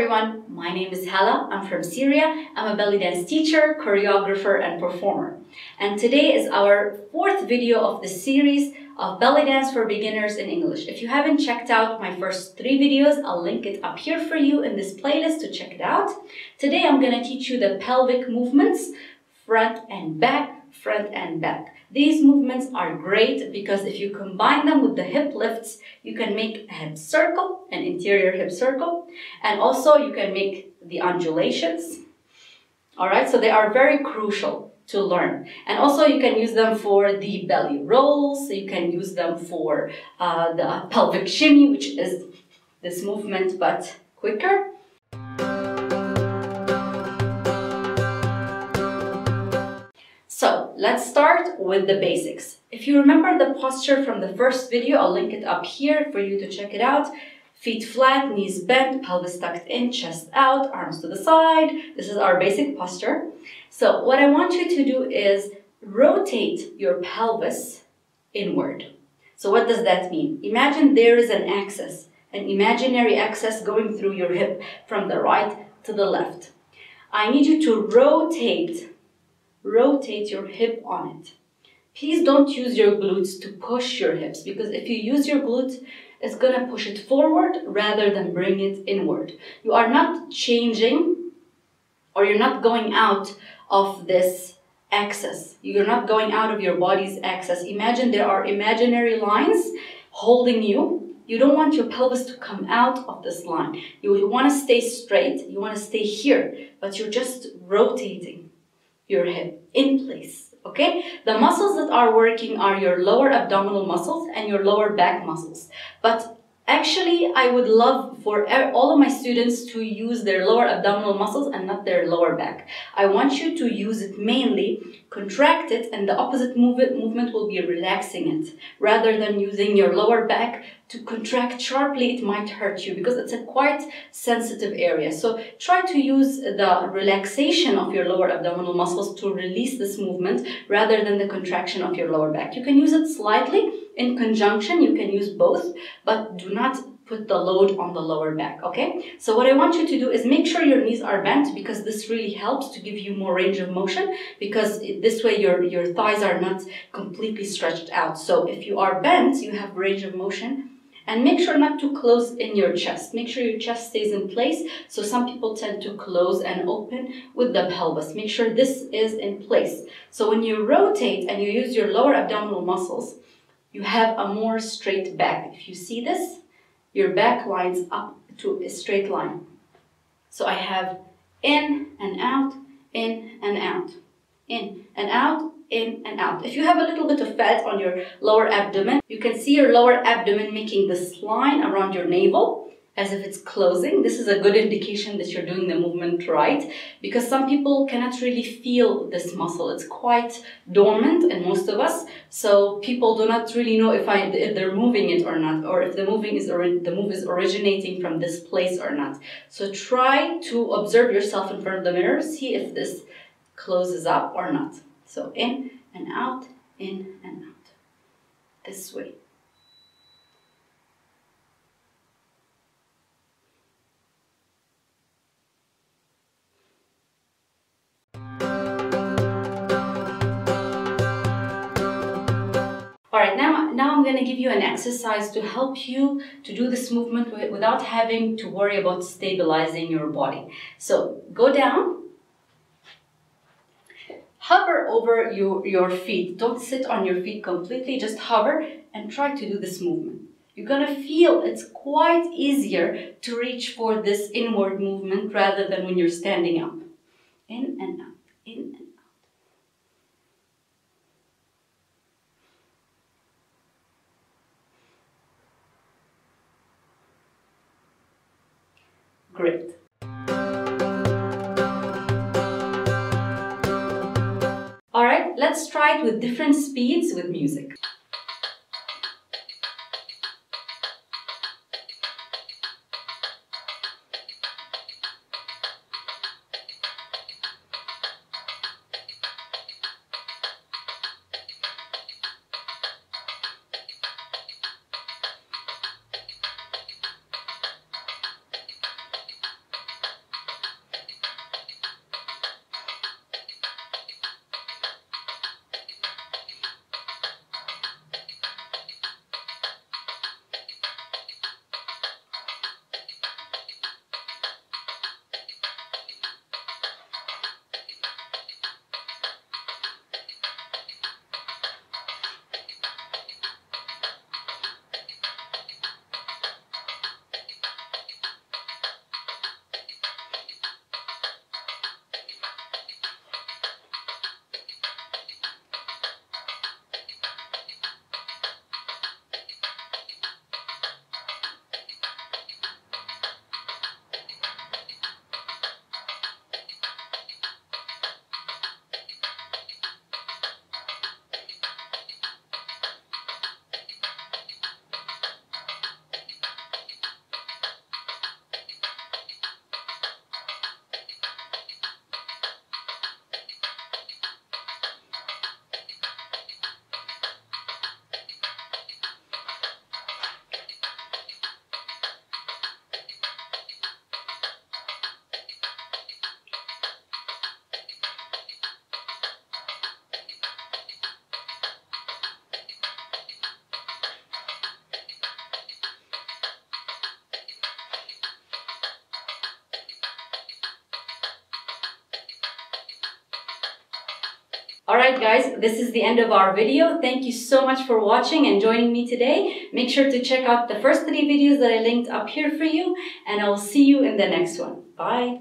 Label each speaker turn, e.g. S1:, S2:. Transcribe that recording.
S1: everyone, my name is Hala. I'm from Syria. I'm a belly dance teacher, choreographer, and performer. And today is our fourth video of the series of belly dance for beginners in English. If you haven't checked out my first 3 videos, I'll link it up here for you in this playlist to check it out. Today I'm going to teach you the pelvic movements, front and back, front and back. These movements are great because if you combine them with the hip lifts, you can make a hip circle, an interior hip circle, and also you can make the undulations. Alright, so they are very crucial to learn. And also you can use them for the belly rolls, you can use them for the pelvic shimmy, which is this movement but quicker. So let's start with the basics. If you remember the posture from the first video, I'll link it up here for you to check it out. Feet flat, knees bent, pelvis tucked in, chest out, arms to the side. This is our basic posture. So what I want you to do is rotate your pelvis inward. So what does that mean? Imagine there is an axis, an imaginary axis going through your hip from the right to the left. I need you to rotate your hip on it. Please don't use your glutes to push your hips, because if you use your glutes, it's going to push it forward rather than bring it inward. You are not changing, or you're not going out of this axis. You're not going out of your body's axis. Imagine there are imaginary lines holding you. You don't want your pelvis to come out of this line. You want to stay straight. You want to stay here, but you're just rotating your hip in place, okay? The muscles that are working are your lower abdominal muscles and your lower back muscles. But actually, I would love for all of my students to use their lower abdominal muscles and not their lower back. I want you to use it mainly, contract it, and the opposite movement will be relaxing it. Rather than using your lower back to contract sharply, it might hurt you because it's a quite sensitive area. So try to use the relaxation of your lower abdominal muscles to release this movement rather than the contraction of your lower back. You can use it slightly in conjunction, you can use both, but do not put the load on the lower back, okay? So what I want you to do is make sure your knees are bent, because this really helps to give you more range of motion, because this way your thighs are not completely stretched out. So if you are bent, you have range of motion. And make sure not to close in your chest. Make sure your chest stays in place. So some people tend to close and open with the pelvis. Make sure this is in place. So when you rotate and you use your lower abdominal muscles, you have a more straight back. If you see this, your back lines up to a straight line. So I have in and out, in and out, in and out, in and out. If you have a little bit of fat on your lower abdomen, you can see your lower abdomen making this line around your navel as if it's closing. This is a good indication that you're doing the movement right, because some people cannot really feel this muscle. It's quite dormant in most of us, so people do not really know if they're moving it or not, or if the move is originating from this place or not. So try to observe yourself in front of the mirror, see if this closes up or not. So in and out, in and out, this way. Alright, now I'm going to give you an exercise to help you to do this movement without having to worry about stabilizing your body. So go down. Hover over your feet. Don't sit on your feet completely. Just hover and try to do this movement. You're going to feel it's quite easier to reach for this inward movement rather than when you're standing up. In and out. In and out. Great. Alright, let's try it with different speeds with music. Alright guys, this is the end of our video. Thank you so much for watching and joining me today. Make sure to check out the first 3 videos that I linked up here for you, and I will see you in the next one. Bye!